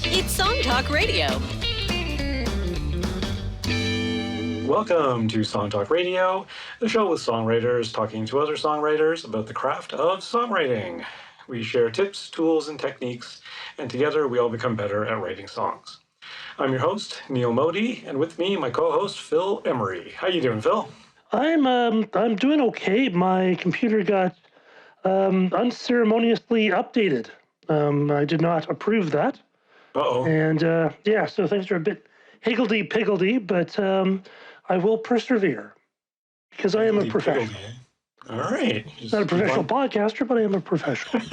It's Song Talk Radio. Welcome to Song Talk Radio, the show with songwriters talking to other songwriters about the craft of songwriting. We share tips, tools, and techniques, and together we all become better at writing songs. I'm your host, Neil Modi, and with me, my co-host, Phil Emery. How you doing, Phil? I'm doing okay. My computer got unceremoniously updated. I did not approve that. Uh-oh. And so things are a bit higgledy-piggledy, but I will persevere because I am a professional. All right. Not a professional podcaster, but I am a professional.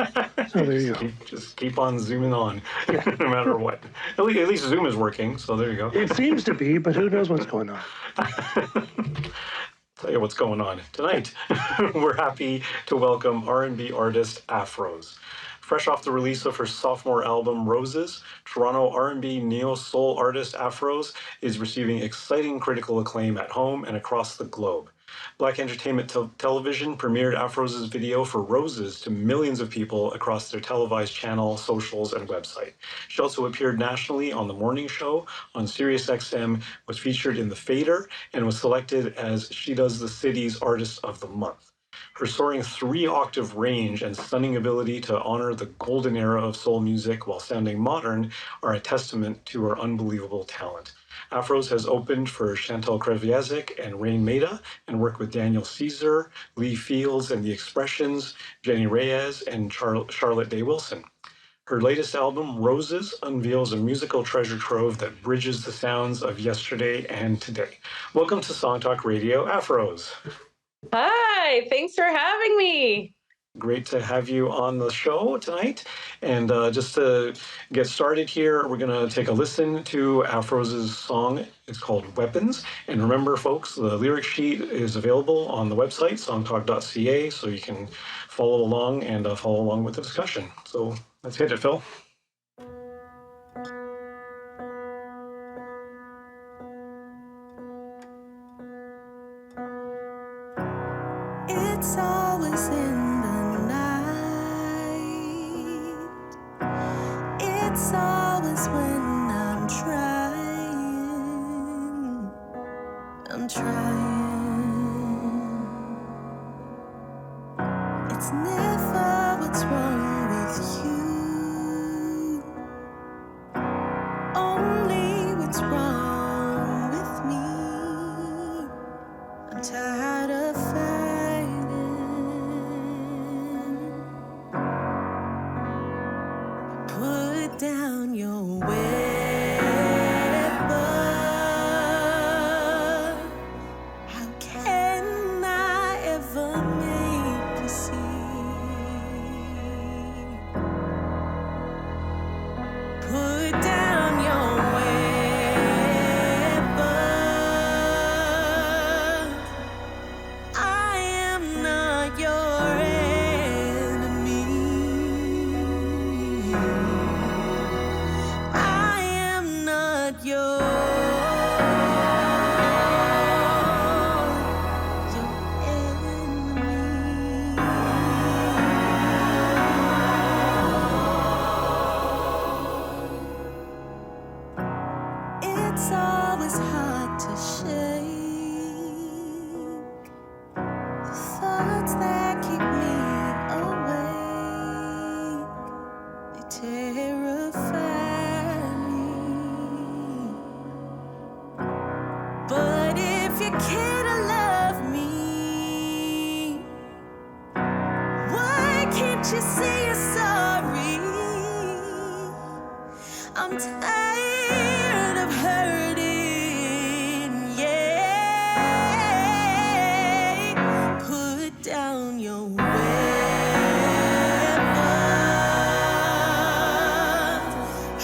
So there you go. Just keep on zooming on, Yeah. no matter what. At least Zoom is working, so there you go. It seems to be, but who knows what's going on. Tell you what's going on tonight. We're happy to welcome R&B artist Aphrose. Fresh off the release of her sophomore album Roses, Toronto R&B neo-soul artist Aphrose is receiving exciting critical acclaim at home and across the globe. Black Entertainment Television premiered Aphrose's video for Roses to millions of people across their televised channel, socials, and website. She also appeared nationally on The Morning Show on SiriusXM, was featured in The Fader, and was selected as She Does the City's Artist of the Month. Her soaring 3-octave range and stunning ability to honor the golden era of soul music while sounding modern are a testament to her unbelievable talent. Aphrose has opened for Chantal Kreviazek and Rain Maida and worked with Daniel Caesar, Lee Fields and The Expressions, Jenny Reyes, and Charlotte Day Wilson. Her latest album, Roses, unveils a musical treasure trove that bridges the sounds of yesterday and today. Welcome to Song Talk Radio, Aphrose. Hi, thanks for having me. Great to have you on the show tonight. And just to get started here, we're going to take a listen to Aphrose's song. It's called Weapons. And remember, folks, the lyric sheet is available on the website, songtalk.ca, so you can follow along and follow along with the discussion. So let's hit it, Phil. It's always in the night. It's always when I'm trying. It's never what's wrong with you, only what's wrong with me. I'm tired of put down your weapon. How can I ever make you see? Put down your weapon. I am not your enemy. I am not your enemy. It's always hard to shake the thoughts that keep me awake. They terrify me. But if you can't love me, why can't you say you're sorry? I'm tired of hurting, yeah. Put down your weapons.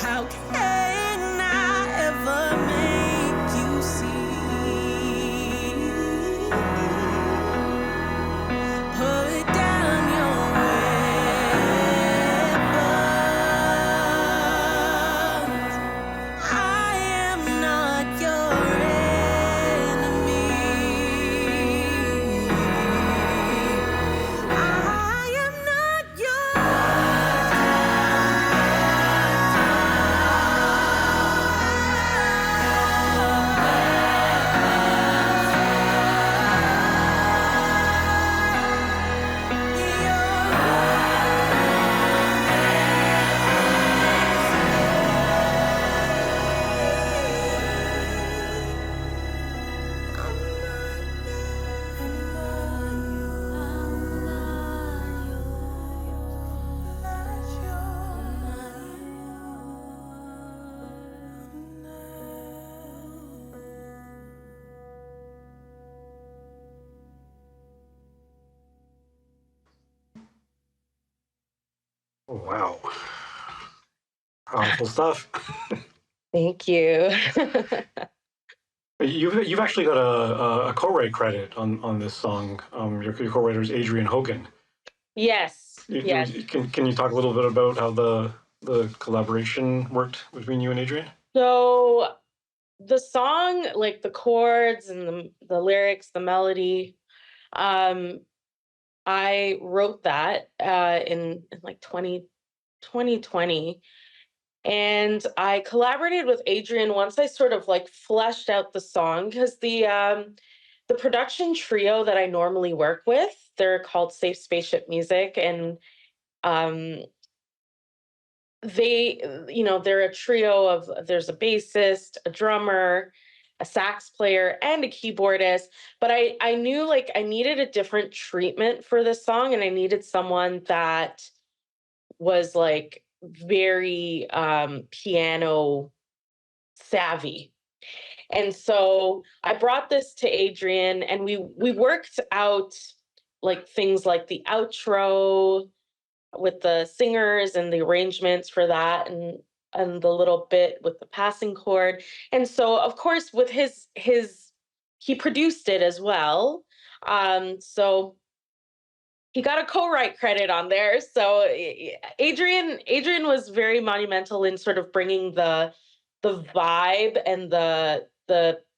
How can I ever make you see? Put down your weapons. Wow. Powerful stuff. Thank you. You've actually got a co-write credit on this song. Your co-writer is Adrian Hogan. Yes, yes. Can you talk a little bit about how the collaboration worked between you and Adrian? So the song, like the chords and the lyrics, the melody, um, I wrote that in like 2020. And I collaborated with Adrian once I sort of like fleshed out the song because the production trio that I normally work with, they're called Safe Spaceship Music, and um, they're a trio of there's a bassist, a drummer, a sax player, and a keyboardist. But I knew like I needed a different treatment for this song, and I needed someone that was like very piano savvy. And so I brought this to Adrian, and we worked out like things like the outro with the singers and the arrangements for that, and the little bit with the passing chord. And so of course with his he produced it as well. So he got a co-write credit on there. So Adrian was very monumental in sort of bringing the vibe and the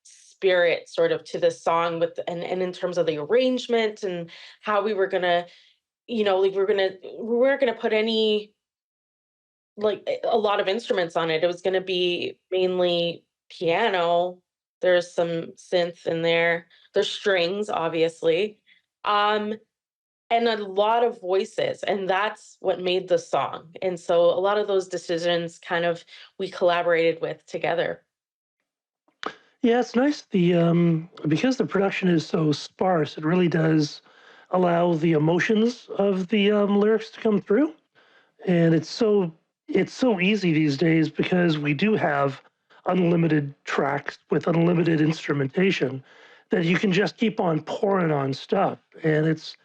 spirit sort of to the song with and in terms of the arrangement and how we were gonna, like we weren't gonna put any like a lot of instruments on it. It was gonna be mainly piano. There's some synth in there. There's strings, obviously. Um, and a lot of voices, and that's what made the song. And so a lot of those decisions kind of we collaborated with together. Yeah, it's nice. The because the production is so sparse, it really does allow the emotions of the lyrics to come through. And it's so easy these days because we do have unlimited tracks with unlimited instrumentation that you can just keep on pouring on stuff, and it's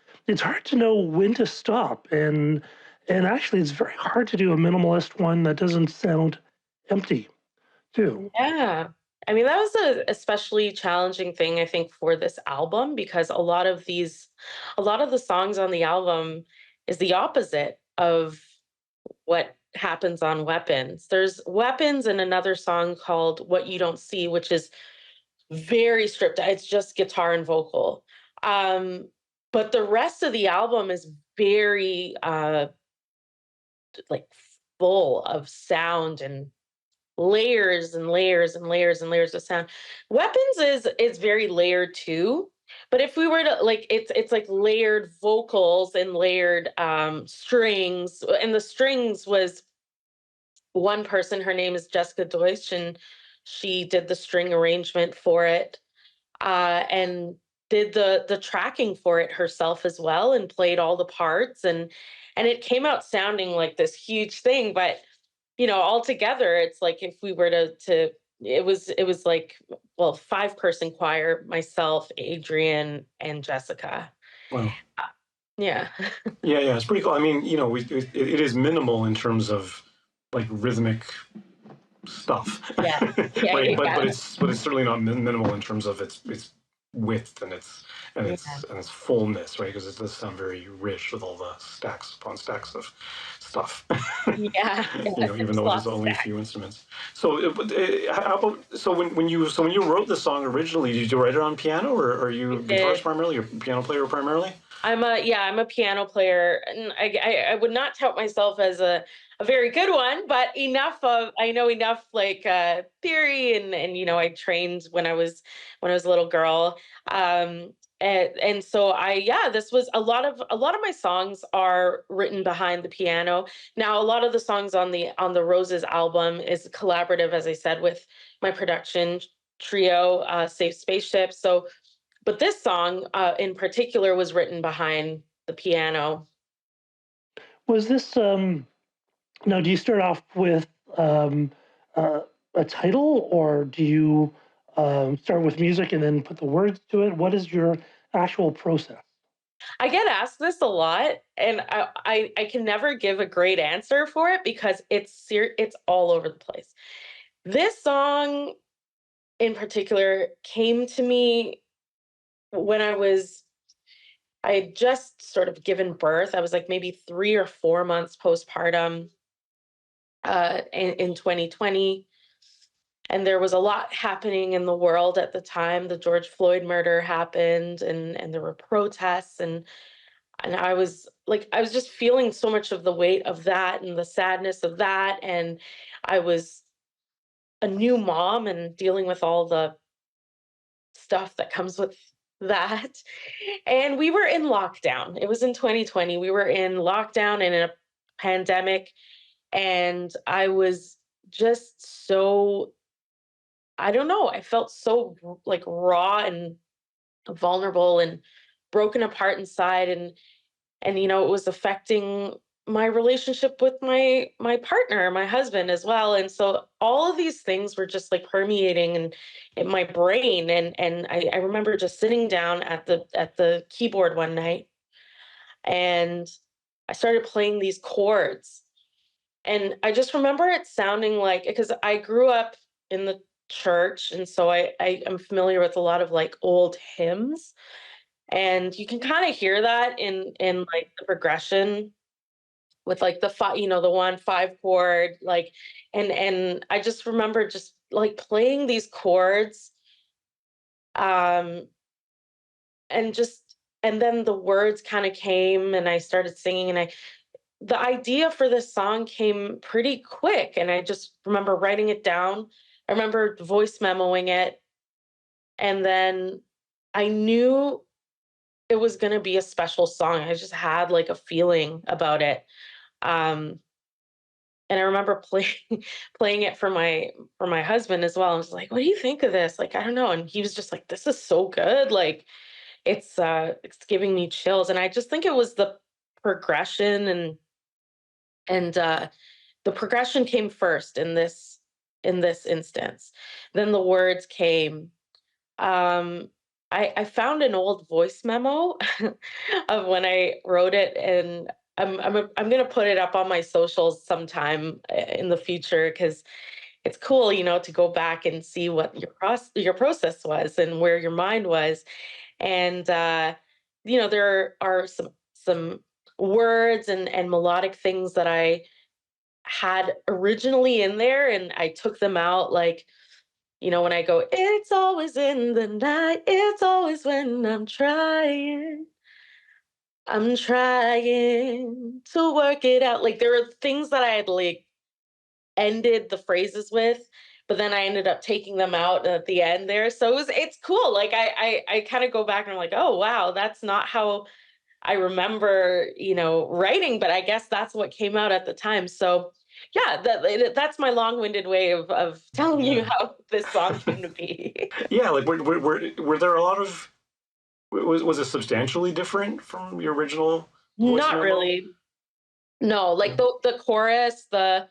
hard to know when to stop. And actually it's very hard to do a minimalist one that doesn't sound empty too. Yeah. I mean, that was a especially challenging thing, I think, for this album because a lot of the songs on the album is the opposite of what happens on Weapons. There's Weapons and another song called What You Don't See, which is very stripped. It's just guitar and vocal. Um, but the rest of the album is very like full of sound and layers and layers and layers and layers of sound. Weapons is very layered too. But if we were to like it's like layered vocals and layered strings. And the strings was one person, her name is Jessica Deutsch, and she did the string arrangement for it. And did the tracking for it herself as well and played all the parts, and it came out sounding like this huge thing. But altogether it's like if we were to it was like, well, 5-person choir, myself, Adrian, and Jessica. Wow. Yeah. Yeah, it's pretty cool. I mean, it is minimal in terms of like rhythmic stuff, Yeah. Yeah. right? But Yeah. it's certainly not minimal in terms of its width and its Yeah. fullness, right? Because it does sound very rich with all the stacks upon stacks of stuff. Yeah. Even It's though it is lots of only a stacks. few instruments. So, how about when you wrote the song originally, did you write it on piano, or are you a guitarist Did primarily, or piano player primarily? I'm a piano player, and I would not tout myself as a very good one, but I know enough like theory, and I trained when I was a little girl. And so this was a lot of my songs are written behind the piano. Now a lot of the songs on the Roses album is collaborative, as I said, with my production trio, Safe Spaceship. So but this song in particular was written behind the piano. Was this now, do you start off with um, uh, a title, or do you start with music and then put the words to it? What is your actual process? I get asked this a lot, and I can never give a great answer for it because it's all over the place. This song in particular came to me when I had just sort of given birth. I was like maybe 3 or 4 months postpartum in 2020. And there was a lot happening in the world at the time. The George Floyd murder happened, and there were protests, and I was just feeling so much of the weight of that and the sadness of that. And I was a new mom and dealing with all the stuff that comes with that. And we were in lockdown. It was in 2020. We were in lockdown and in a pandemic. And I was just so, I don't know, I felt so like raw and vulnerable and broken apart inside. And it was affecting my relationship with my partner, my husband as well. And so all of these things were just like permeating in my brain. And I remember just sitting down at the keyboard one night, and I started playing these chords. And I just remember it sounding like, because I grew up in the church, and so I am familiar with a lot of like old hymns, and you can kind of hear that in like the progression with like the five, the 1 5 chord, like. And I just remember just like playing these chords, um and just, and then the words kind of came, and I started singing, and I the idea for this song came pretty quick, and I just remember writing it down. I remember voice memoing it, and then I knew it was going to be a special song. I just had like a feeling about it. um and I remember playing playing it for my husband as well. I was like, "What do you think of this?" Like, I don't know. And he was just like, "This is so good. Like, it's giving me chills." And I just think it was the progression, and the progression came first in this instance. Then the words came. Um I found an old voice memo of when I wrote it, and I'm gonna put it up on my socials sometime in the future, because it's cool, to go back and see what your process was and where your mind was. And there are some words and melodic things that I had originally in there, and I took them out, like, when I go, "It's always in the night, it's always when I'm trying to work it out." Like, there were things that I had like ended the phrases with, but then I ended up taking them out at the end there. So it's cool. Like, I kind of go back and I'm like, "Oh wow, that's not how I remember, writing," but I guess that's what came out at the time. So yeah, that's my long-winded way of telling you Yeah. how this song came to be. Yeah, like were there a lot of was it substantially different from your original voice Not memo? really. No, like Yeah. the chorus, the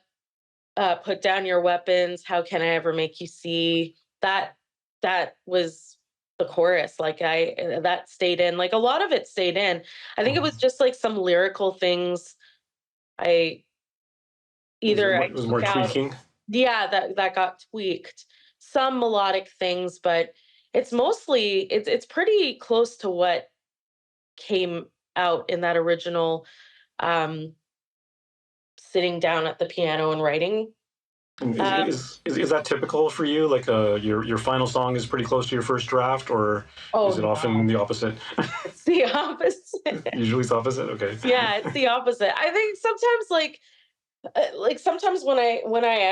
put down your weapons, how can I ever make you see? That that was the chorus. Like, that stayed in. Like, a lot of it stayed in. I think it was Mhm. just like some lyrical things I either I It was more took out. tweaking. Yeah, that got tweaked. Some melodic things, but it's pretty close to what came out in that original, um sitting down at the piano and writing. And Um is that typical for you? Like your final song is pretty close to your first draft, or oh is it often no, the opposite? it's the opposite. Usually it's opposite. Okay. Yeah, it's the opposite. I think sometimes, like sometimes when I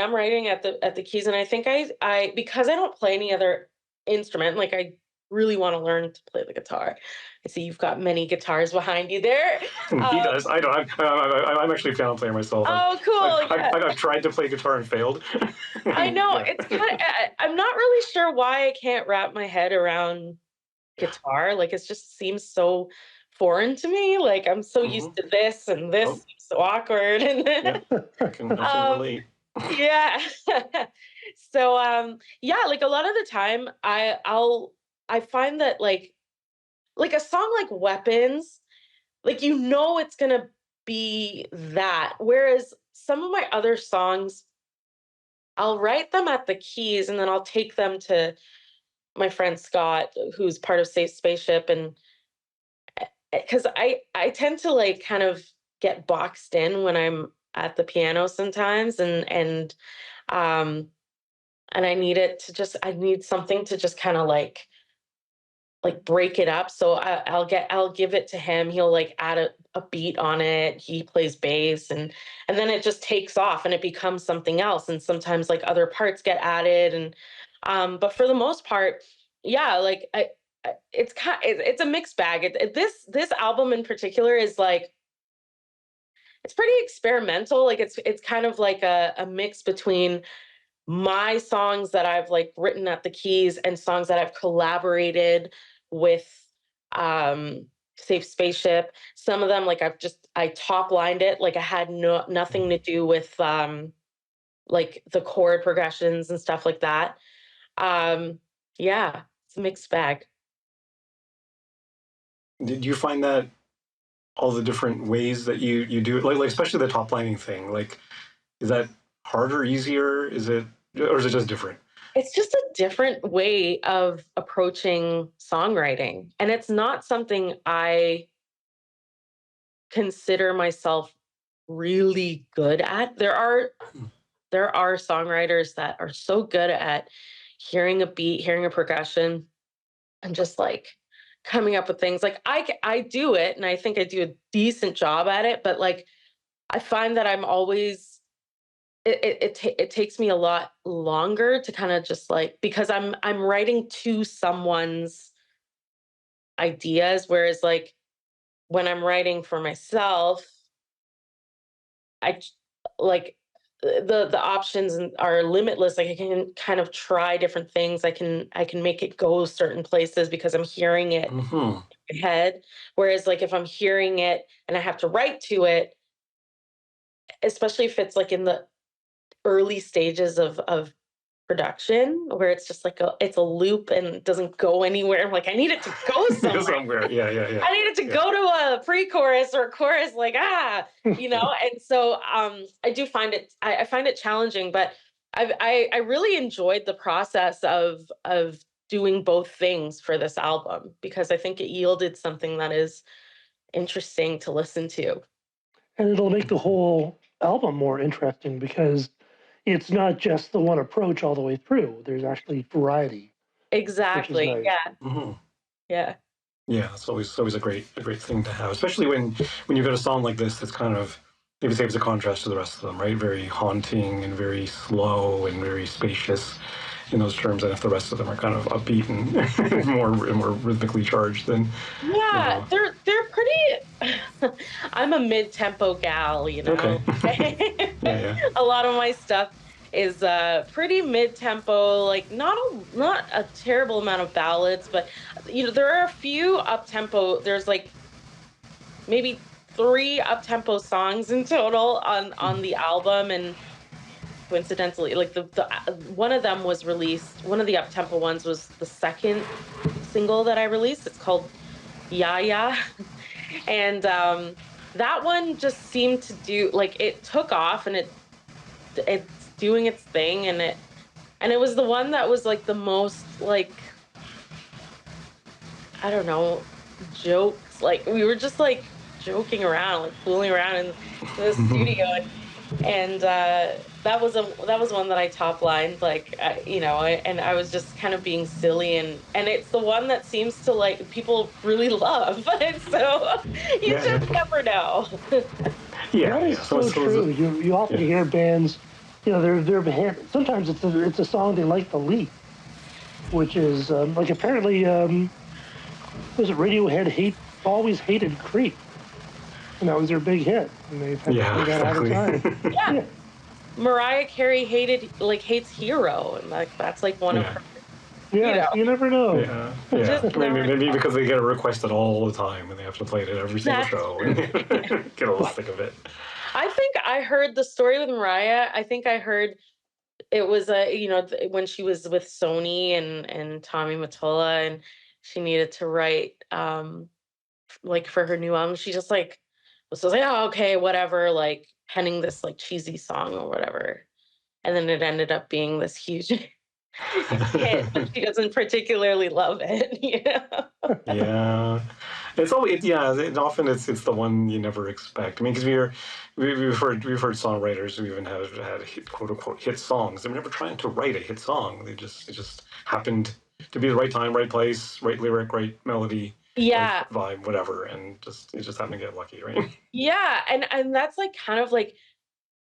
am writing at the keys, and I think I because I don't play any other instrument, like, I really want to learn to play the guitar. I see you've got many guitars behind you there. He Um, does. I don't. I'm actually a piano player myself. oh, cool. Yeah, I've tried to play guitar and failed. I know. Yeah. It's kind of. I'm not really sure why I can't wrap my head around guitar. Like, it just seems so foreign to me. Like, I'm so Hmm. used to this, and this Oh, seems so awkward. And yeah. I can um, relate. yeah. So yeah, like a lot of the time I find that like a song like Weapons. like, you know, it's gonna be that. Whereas some of my other songs, I'll write them at the keys and then I'll take them to my friend Scott, who's part of Safe Spaceship, and because I tend to like kind of get boxed in when I'm at the piano sometimes, um and I need it to just I need something to just kind of like break it up. So I'll give it to him. He'll like add a beat on it. He plays bass, and then it just takes off and it becomes something else. And sometimes like other parts get added, and but for the most part, yeah, like it's a mixed bag. This album in particular is like it's pretty experimental. Like it's kind of like a mix between my songs that I've like written at the keys and songs that I've collaborated with Safe Spaceship. Some of them like I top lined it, like I had nothing to do with like the chord progressions and stuff like that. Um yeah, it's a mixed bag. Did you find that all the different ways that you do it, like especially the top lining thing, like is that harder, easier? Is it, or is it just different? It's just a different way of approaching songwriting. And it's not something I consider myself really good at. There are songwriters that are so good at hearing a beat, hearing a progression, and just like coming up with things. Like I do it, and I think I do a decent job at it. But like I find that I'm always it takes me a lot longer to kind of just like because I'm writing to someone's ideas, whereas like when I'm writing for myself, I like the options are limitless. Like I can kind of try different things. I can make it go certain places because I'm hearing it Mm-hmm. in my head. Whereas like if I'm hearing it and I have to write to it, especially if it's like in the early stages of production where it's just like it's a loop and it doesn't go anywhere. I'm like, I need it to go somewhere. Somewhere, yeah, yeah, yeah, I needed to yeah. go to a pre-chorus or a chorus, like and so I do find I find it challenging, but I really enjoyed the process of doing both things for this album because I think it yielded something that is interesting to listen to. And it'll make the whole album more interesting because it's not just the one approach all the way through. There's actually variety, which is Exactly. nice. Yeah. Mm-hmm. Yeah. Yeah, it's always a great thing to have, especially when you've got a song like this that's kind of maybe saves a contrast to the rest of them, right? Very haunting and very slow and very spacious in those terms, and if the rest of them are kind of upbeat and more rhythmically charged, then you Yeah, know. they're pretty I'm a mid-tempo gal, you Okay. know. Yeah, yeah. A lot of my stuff is pretty mid-tempo, like not a terrible amount of ballads, but there are a few up-tempo. There's like maybe 3 up-tempo songs in total on the album, and coincidentally like the one of them was released, one of the up-tempo ones was the second single that I released. It's called Yeah. And that one just seemed to do like it took off and it's doing its thing, and it was the one that was like the most like I don't know, jokes. Like we were just like joking around, like fooling around in the studio, and that was one that I top lined, like and I was just kind of being silly, and it's the one that seems to like people really love. And so you Yeah, just yeah. never know. Yeah, That is yeah. so true. You often Yeah. hear bands, sometimes it's a song they like the least, which is like apparently was it Radiohead always hated Creep, and that was their big hit, and they've had to Yeah, play that all the time. exactly. Yeah, Yeah, Mariah Carey hates Hero, and like that's like one of Yeah. her, you yeah. know, So you never know. Yeah, just yeah. never Maybe know. because they get it requested all the time and they have to play it at every single That's show true. and get all the stick of it. I think I heard the story with Mariah. I think I heard it was when she was with Sony and Tommy Mottola, and she needed to write like for her new album, she just like was just like, oh, okay, whatever, like penning this like cheesy song or whatever. And then it ended up being this huge hit, but she doesn't particularly love it, you know? Yeah, it's always often it's the one you never expect. I mean, because we've heard songwriters who even have hit, quote unquote hit songs. They were never trying to write a hit song. It just happened to be the right time, right place, right lyric, right melody, right Yeah. vibe, whatever, and just it just happened to get lucky, right? Yeah. And that's like kind of like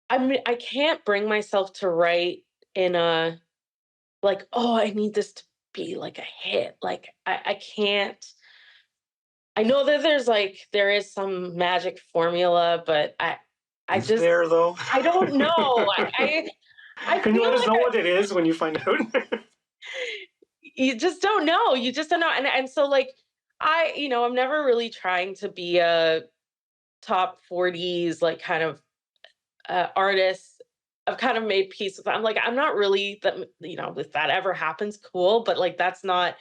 I mean, I can't bring myself to write in a like, oh, I need this to be like a hit. Like I can't. I know that there is some magic formula, but I Is just there though? I don't know. I Can you feel let us like know what it is when you find out? you just don't know. You just don't know. And so like I'm never really trying to be a top 40s like kind of artist. I've kind of made peace with that. I'm like, I'm not really that, if that ever happens, cool. But like, that's not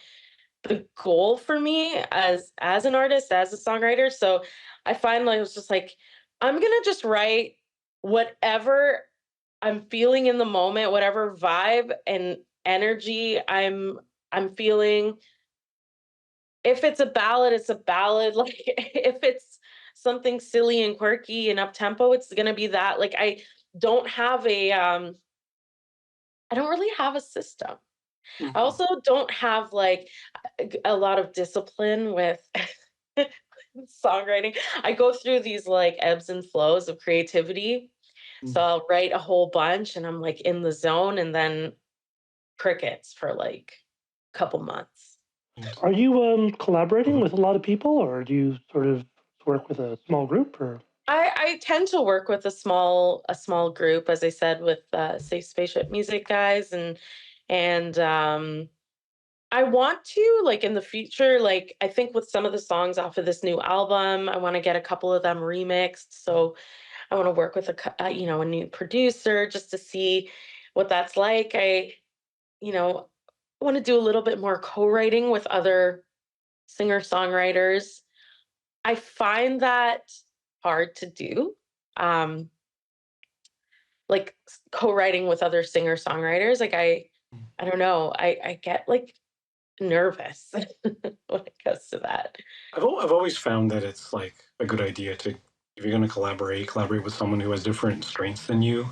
the goal for me as an artist, as a songwriter. So I find like, it was just like, I'm going to just write whatever I'm feeling in the moment, whatever vibe and energy I'm feeling. If it's a ballad, it's a ballad. Like if it's something silly and quirky and up tempo, it's gonna be that. Like don't have a I don't really have a system. I Mhm. also don't have like a lot of discipline with songwriting. I go through these like ebbs and flows of creativity. So I'll write a whole bunch and I'm like in the zone and then crickets for like a couple months. Are you collaborating Mhm. with a lot of people, or do you sort of work with a small group? Or I tend to work with a small group, as I said, with Safe Spaceship Music guys, and I want to like in the future, like I think with some of the songs off of this new album, I want to get a couple of them remixed. So I want to work with a new producer just to see what that's like. I you know want to do a little bit more co-writing with other singer songwriters. I find that hard to do. Um, like co-writing with other singer songwriters. Like I don't know. I get like nervous when it goes to that. I've always found that it's like a good idea to if you're going to collaborate with someone who has different strengths than you.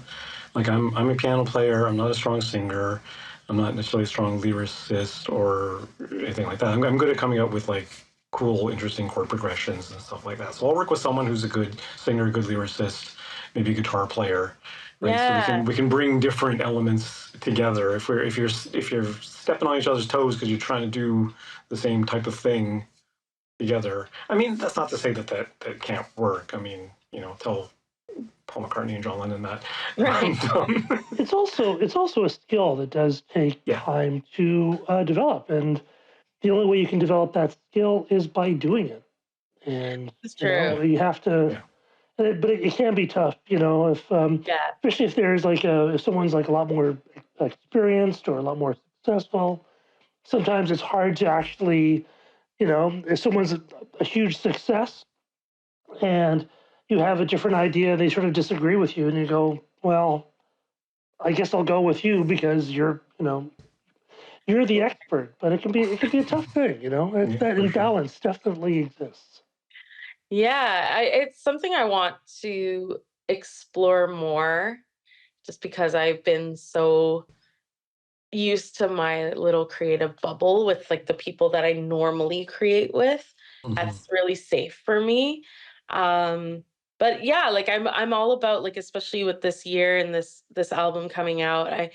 Like I'm a piano player. I'm not a strong singer. I'm not necessarily a strong lyricist or anything like that. I'm good at coming up with like cool, interesting chord progressions and stuff like that. So I'll work with someone who's a good singer, a good lyricist, maybe a guitar player, right? So Yeah. we can bring different elements together. If you're stepping on each other's toes because you're trying to do the same type of thing together. I mean, that's not to say that can't work. I mean, tell Paul McCartney and John Lennon that. Right. it's also a skill that does take Yeah. time to develop, and the only way you can develop that skill is by doing it. And It's true. you have to. Yeah. But it can be tough, if Yeah. especially if there's like if someone's like a lot more experienced or a lot more successful. Sometimes it's hard to actually, if someone's a huge success and you have a different idea, they sort of disagree with you, and you go, well, I guess I'll go with you because you're the expert. But it can be a tough thing, It's Yeah, that for sure. imbalance definitely exists. Yeah. It's something I want to explore more just because I've been so used to my little creative bubble with like the people that I normally create with. Mhm. That's really safe for me. Um, but yeah, like I'm all about like especially with this year and this album coming out,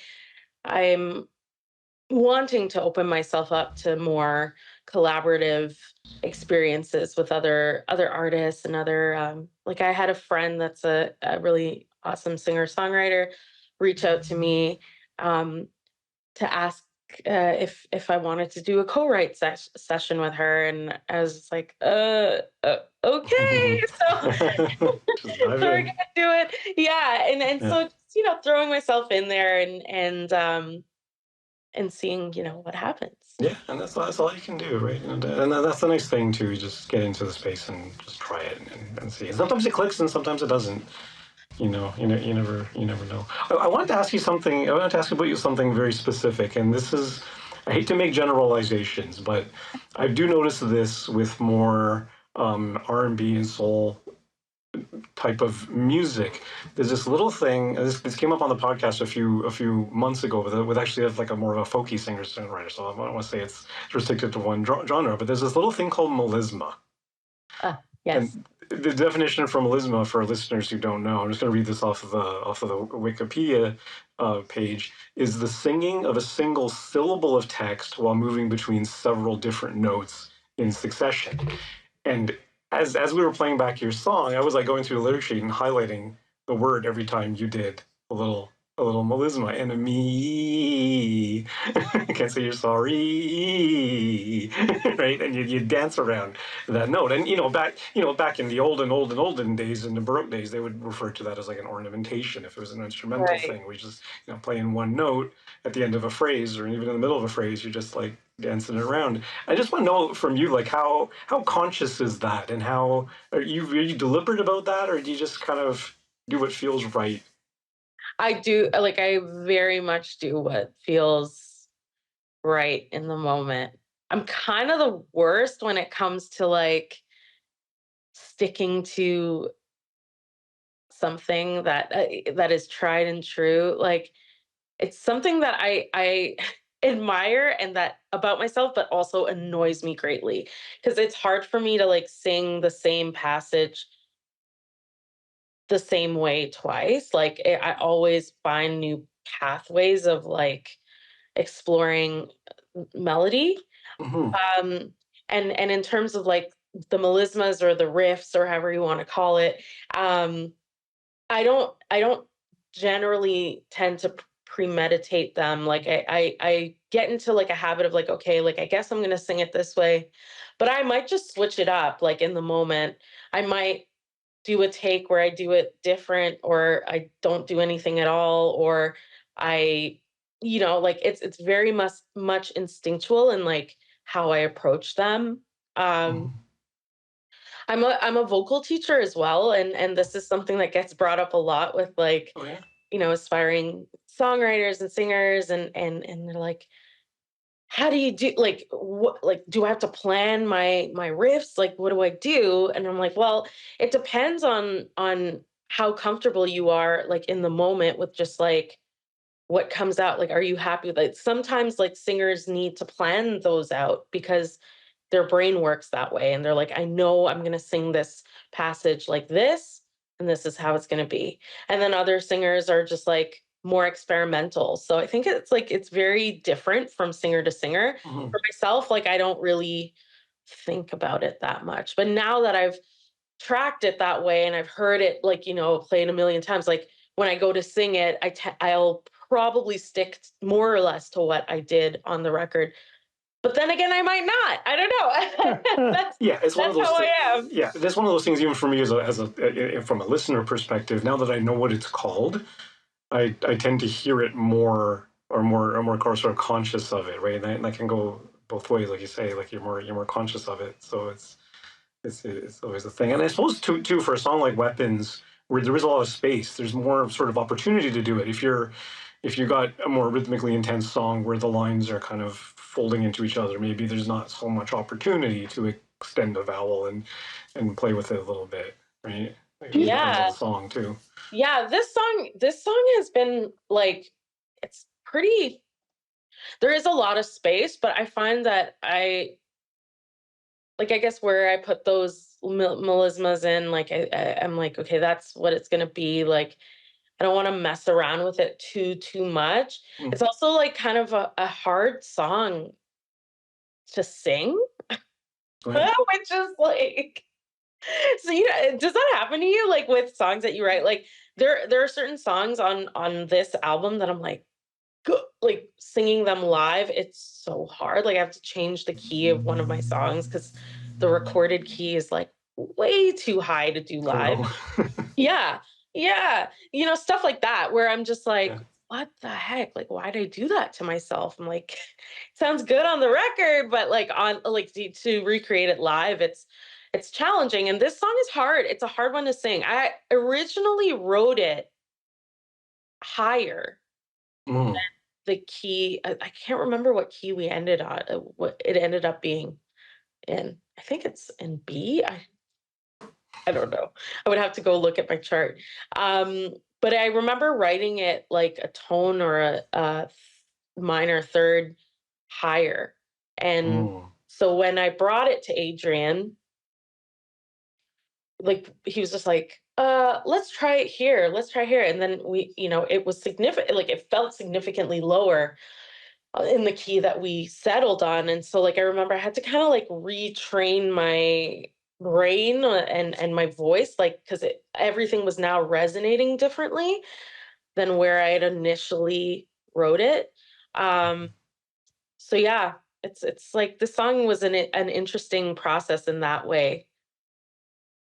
I'm wanting to open myself up to more collaborative experiences with other artists and other like I had a friend that's a really awesome singer songwriter reach out to me um to ask if I wanted to do a co-write session with her, and I was just like, okay, so Just dive so we're in. gonna do it, yeah, and Yeah. so just, throwing myself in there and and seeing, what happens. Yeah, and that's all you can do, right? And that's the nice thing too. You just get into the space and just try it and see. And sometimes it clicks, and sometimes it doesn't. You never know. I wanted to ask you something. I wanted to ask about you something very specific, and this is. I hate to make generalizations, but I do notice this with more R&B and soul type of music. There's this little thing. This came up on the podcast a few months ago with actually like a more of a folky singer songwriter. So I don't want to say it's restricted to one genre, but there's this little thing called melisma. Yes. And the definition for melisma, for listeners who don't know, I'm just going to read this off of the Wikipedia page, is the singing of a single syllable of text while moving between several different notes in succession. And as we were playing back your song, I was like going through the lyric sheet and highlighting the word every time you did a little melisma. And a me can't say you're sorry, right? And you dance around that note. And back in the olden days, in the Baroque days, they would refer to that as like an ornamentation. If it was an instrumental Right. thing, we just play in one note at the end of a phrase, or even in the middle of a phrase, you're just like dancing it around. I just want to know from you, like how conscious is that, and how are you deliberate about that, or do you just kind of do what feels right? I do, like, I very much do what feels right in the moment. I'm kind of the worst when it comes to like sticking to something that is tried and true. Like, it's something that I admire and that about myself, but also annoys me greatly because it's hard for me to like sing the same passage the same way twice. Like, I always find new pathways of like exploring melody. Mm-hmm. Um, and in terms of like the melismas or the riffs or however you want to call it, um, I don't generally tend to premeditate them. Like, I get into like a habit of like, okay, like I guess I'm gonna sing it this way, but I might just switch it up like in the moment. I might do a take where I do it different, or I don't do anything at all, or I, like it's very much instinctual in like how I approach them. Um, Mm-hmm. I'm a vocal teacher as well, and this is something that gets brought up a lot with like, Oh yeah. aspiring songwriters and singers, and they're like, how do you do, like, what, like, do I have to plan my riffs, like what do I do? And I'm like, well, it depends on how comfortable you are like in the moment with just like what comes out. Like, are you happy with it? Sometimes like singers need to plan those out because their brain works that way, and they're like, I know I'm going to sing this passage like this, and this is how it's going to be. And then other singers are just like more experimental. So I think it's like it's very different from singer to singer. Mm-hmm. For myself, like I don't really think about it that much, but now that I've tracked it that way and I've heard it like, played a million times, like when I go to sing it, I'll probably stick more or less to what I did on the record. But then again, I might not. I don't know. that's Yeah, it's one of that's those. how I am. Yeah, that's one of those things. Even for me, from a listener perspective, now that I know what it's called, I tend to hear it more sort of conscious of it, right? And that can go both ways, like you say. Like you're more conscious of it, so it's always a thing. And I suppose too for a song like Weapons, where there is a lot of space, there's more sort of opportunity to do it. If you got a more rhythmically intense song where the lines are kind of folding into each other, maybe there's not so much opportunity to extend a vowel and play with it a little bit, right? Like, it depends on Yeah. the song too. Yeah. This song has been like, it's pretty, there is a lot of space, but I find that I guess where I put those melismas in, like I'm like, okay, that's what it's gonna be. Like, I don't want to mess around with it too much. Mm. It's also like kind of a hard song to sing, Go ahead. which is like, so does that happen to you? Like with songs that you write, like there are certain songs on this album that I'm like, like singing them live, it's so hard. Like I have to change the key of one of my songs because the recorded key is like way too high to do Oh live. no. Yeah, yeah, stuff like that where I'm just like, Yeah. what the heck? Like, why'd I do that to myself? I'm like, sounds good on the record, but like on like to recreate it live, it's challenging. And this song is hard. It's a hard one to sing. I originally wrote it higher. Mm. The key, I can't remember what key we ended on, what it ended up being in. I think it's in B. I don't know. I would have to go look at my chart. But I remember writing it like a tone or a minor third higher. And Mm. so when I brought it to Adrian, like he was just like, let's try it here. Let's try here. And then it was significant, like it felt significantly lower in the key that we settled on. And so like I remember I had to kind of like retrain my brain and my voice, like because everything was now resonating differently than where I had initially wrote it. So yeah, it's like the song was an interesting process in that way.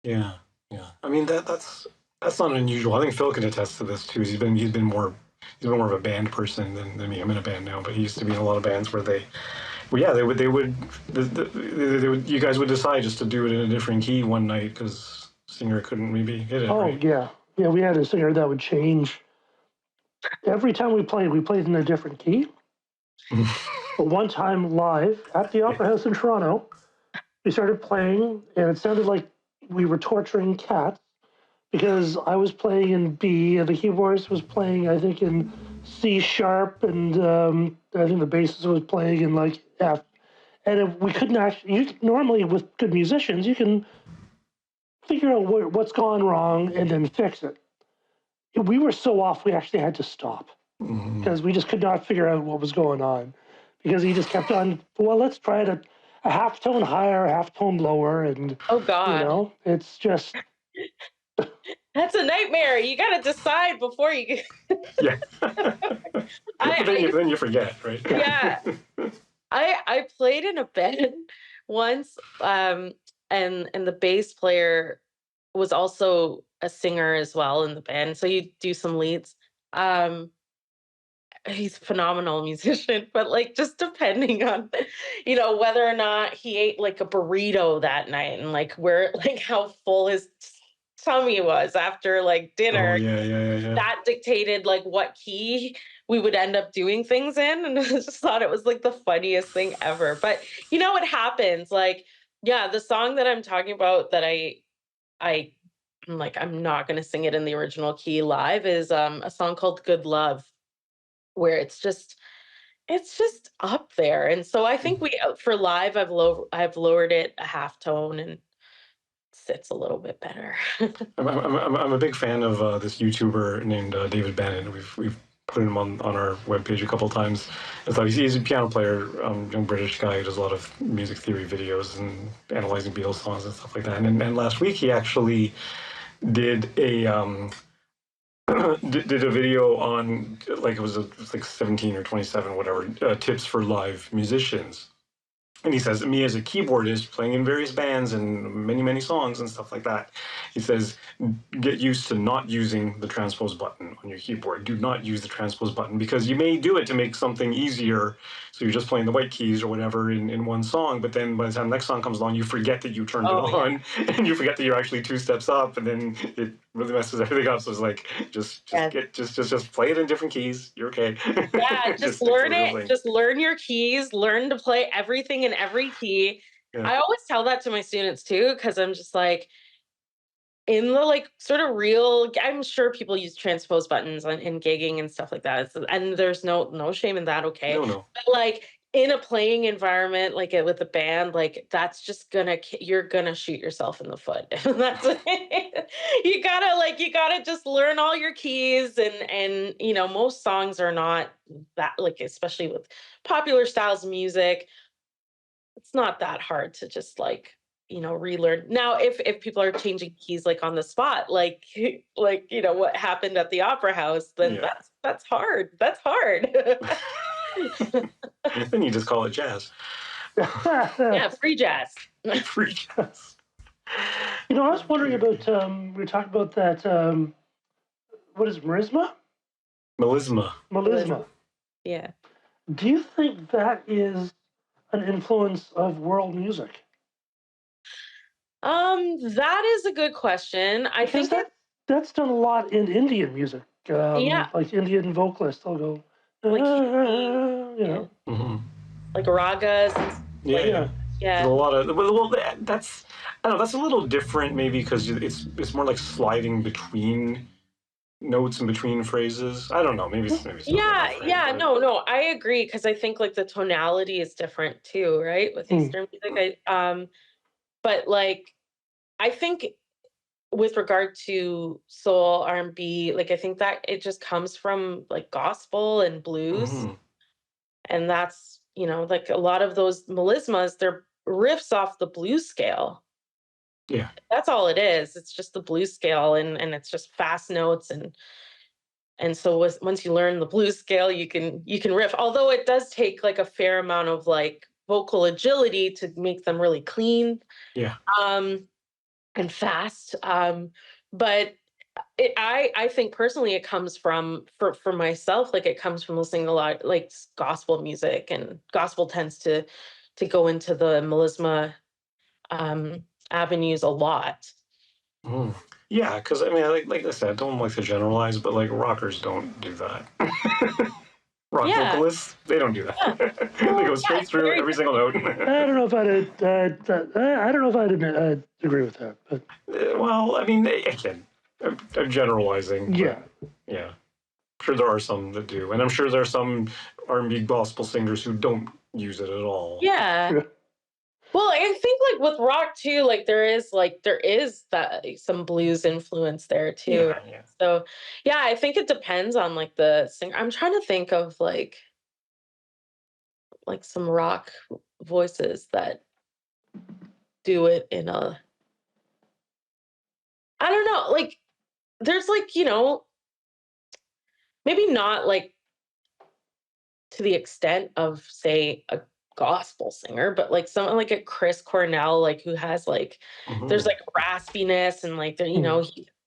Yeah, yeah. I mean that's not unusual. I think Phil can attest to this too. He's been more of a band person than me. I'm in a band now, but he used to be in a lot of bands where they would you guys would decide just to do it in a different key one night because singer couldn't maybe hit it. Oh Right? yeah, yeah. We had a singer that would change every time we played. We played in a different key. But one time live at the Opera House in Toronto, we started playing, and it sounded like we were torturing cats because I was playing in B, and the keyboardist was playing, I think, in C sharp, and I think the bassist was playing in like F. And if we couldn't actually, normally with good musicians, you can figure out what's gone wrong and then fix it. We were so off, we actually had to stop Mm-hmm. because we just could not figure out what was going on because he just kept on, well, let's try it a half tone higher, a half tone lower. And, Oh God, it's just, that's a nightmare. You got to decide before you. Yeah. But I then you forget, right? yeah. I played in a band once, and the bass player was also a singer as well in the band. So you do some leads. Um, he's a phenomenal musician, but like just depending on, whether or not he ate like a burrito that night and like where like how full his tummy was after like Oh dinner, yeah. that dictated like what key we would end up doing things in. And I just thought it was like the funniest thing ever. But what happens, like, yeah, the song that I'm talking about that I am like, I'm not gonna sing it in the original key live is a song called Good Love, where it's just up there. And so I think we for live I've lowered it a half tone and sits a little bit better. I'm a big fan of this YouTuber named David Bannon. We've put him on our webpage a couple times. I thought he's a piano player, young British guy who does a lot of music theory videos and analyzing Beatles songs and stuff like that. And last week he actually did a did a video on like it was like 17 or 27 whatever tips for live musicians. And he says, me as a keyboardist playing in various bands and many songs and stuff like that, he says, get used to not using the transpose button on your keyboard. Do not use the transpose button because you may do it to make something easier. So you're just playing the white keys or whatever in one song, but then by the time the next song comes along, you forget that you turned it on and you forget that you're actually two steps up, and then it really messes everything up. So it's like just play it in different keys. You're okay. Yeah, just Just stick to learn the real it. thing. Just learn your keys, learn to play everything in every key. Yeah. I always tell that to my students too, because I'm just like, in the like sort of real, I'm sure people use transpose buttons in gigging and stuff like that. And there's no shame in that, okay? No. But like in a playing environment, like with a band, like that's just you're gonna shoot yourself in the foot. That's you gotta just learn all your keys, and most songs are not that, like, especially with popular styles of music, it's not that hard to just like relearn. Now if people are changing keys like on the spot, like like what happened at the Opera House, then Yeah. that's hard. Then you just call it jazz. Yeah, free jazz. Free jazz. I was wondering about, we were talking about that, what is Merisma? Melisma. Melisma. Yeah. Do you think that is an influence of world music? That is a good question. I Because think that's done a lot in Indian music. yeah, Like Indian vocalists, they'll go, like you know. Mm-hmm. like ragas and Yeah, like yeah. There's yeah. a lot of well, that's I don't know. That's a little different, maybe because it's more like sliding between notes and between phrases. I don't know. Maybe it's not that Yeah, different, yeah, but no, I agree because I think like the tonality is different too, right? With Mm. Eastern music. But like I think with regard to soul, R&B, like I think that it just comes from like gospel and blues. mhm. And that's, like a lot of those melismas, they're riffs off the blues scale. Yeah. That's all it is. It's just the blues scale and it's just fast notes and so once you learn the blues scale, you can riff. Although it does take like a fair amount of like vocal agility to make them really clean Yeah. and fast. But I think personally it comes from for myself, like it comes from listening a lot like gospel music, and gospel tends to go into the melisma um avenues a lot. Mhm. Yeah, because I mean, like I said, I don't like to generalize, but like rockers don't do that. Rock Yeah, vocalists, they don't do yeah. that. They Well, go yeah, straight it's through very every single note. I don't know if I don't know if I'd agree with that, but Well, I mean, again, I'm generalizing, yeah. but yeah, I'm sure there are some that do, and I'm sure there are some R&B gospel singers who don't use it at all. yeah. Well, I think like with rock too, like there is that some blues influence there too. Yeah, Right? yeah. So yeah, I think it depends on like the singer. I'm trying to think of like some rock voices that do it in a I don't know, like there's like, maybe not like to the extent of say a gospel singer, but like someone like a Chris Cornell, like who has like there's Mhm. like raspiness and like there,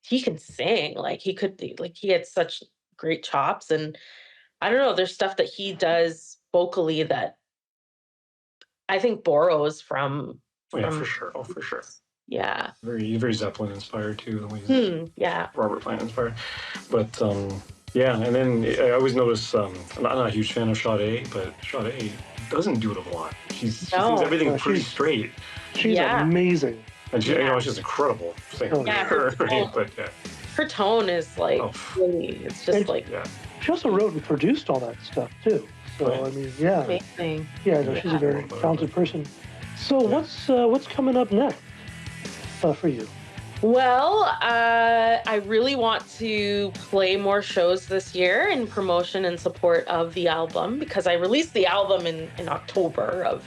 he can sing. Like he could like he had such great chops and I don't know, there's stuff that he does vocally that I think borrows from Oh yeah, for from sure. Oh, for sure. yeah. Very Zeppelin inspired too. The way Yeah. Robert Plant inspired. But yeah, and then I always notice I'm not a huge fan of Sade, but Sade doesn't do it a lot. She sings No. everything No, pretty she's straight, she's Yeah. amazing. and she, Yeah. she's incredible singer. Oh, Yeah, Right? But yeah, her tone is like oh really it's just And- like yeah, She also wrote and produced all that stuff too. So Right. I mean, yeah, amazing. yeah. No, she's a very talented person. So what's coming up next for you? Well, I really want to play more shows this year in promotion and support of the album because I released the album in October of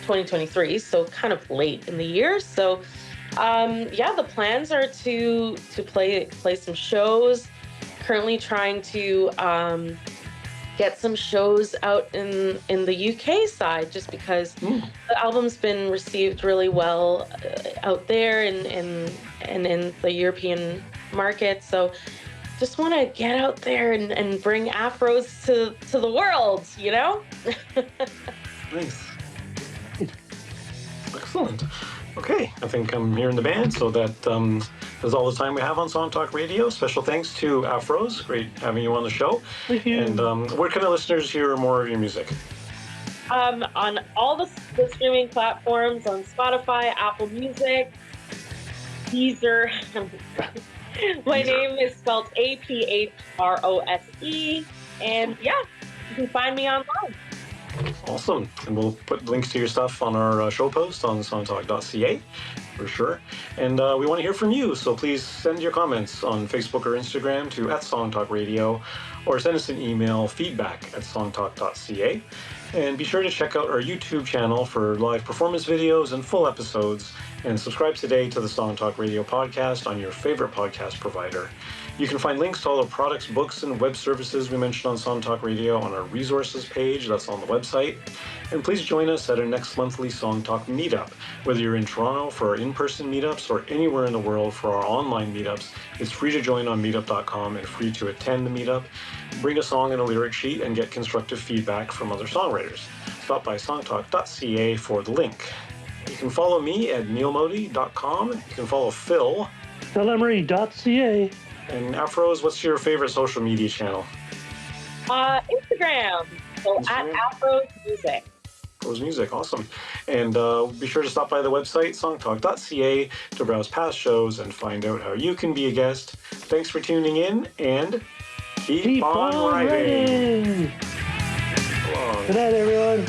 2023, so kind of late in the year. So, yeah, the plans are to play some shows. Currently trying to get some shows out in the UK side, just because the album's been received really well out there and in the European market. So just want to get out there and bring Aphrose to the world, nice, excellent. Okay, I think I'm here in the band, so that is all the time we have on Song Talk Radio. Special thanks to Aphrose. Great having you on the show. Thank you. And where can the listeners hear more of your music? On all the streaming platforms, on Spotify, Apple Music, Deezer. My name is spelled Aphrose, and yeah, you can find me online. Awesome. And we'll put links to your stuff on our show post on songtalk.ca for sure. And we want to hear from you. So please send your comments on Facebook or Instagram to @songtalkradio or send us an email, feedback@songtalk.ca. And be sure to check out our YouTube channel for live performance videos and full episodes. And subscribe today to the Song Talk Radio podcast on your favorite podcast provider. You can find links to all the products, books, and web services we mentioned on Song Talk Radio on our resources page that's on the website. And please join us at our next monthly Song Talk meetup. Whether you're in Toronto for our in-person meetups or anywhere in the world for our online meetups, it's free to join on meetup.com and free to attend the meetup. Bring a song and a lyric sheet and get constructive feedback from other songwriters. Stop by songtalk.ca for the link. You can follow me at neilmodi.com. You can follow Phil. Telemery.ca. And Aphrose, what's your favorite social media channel? Instagram. So Instagram? at Aphrose Music. Aphrose Music, awesome. And be sure to stop by the website, songtalk.ca, to browse past shows and find out how you can be a guest. Thanks for tuning in, and keep on writing. Good night, everyone.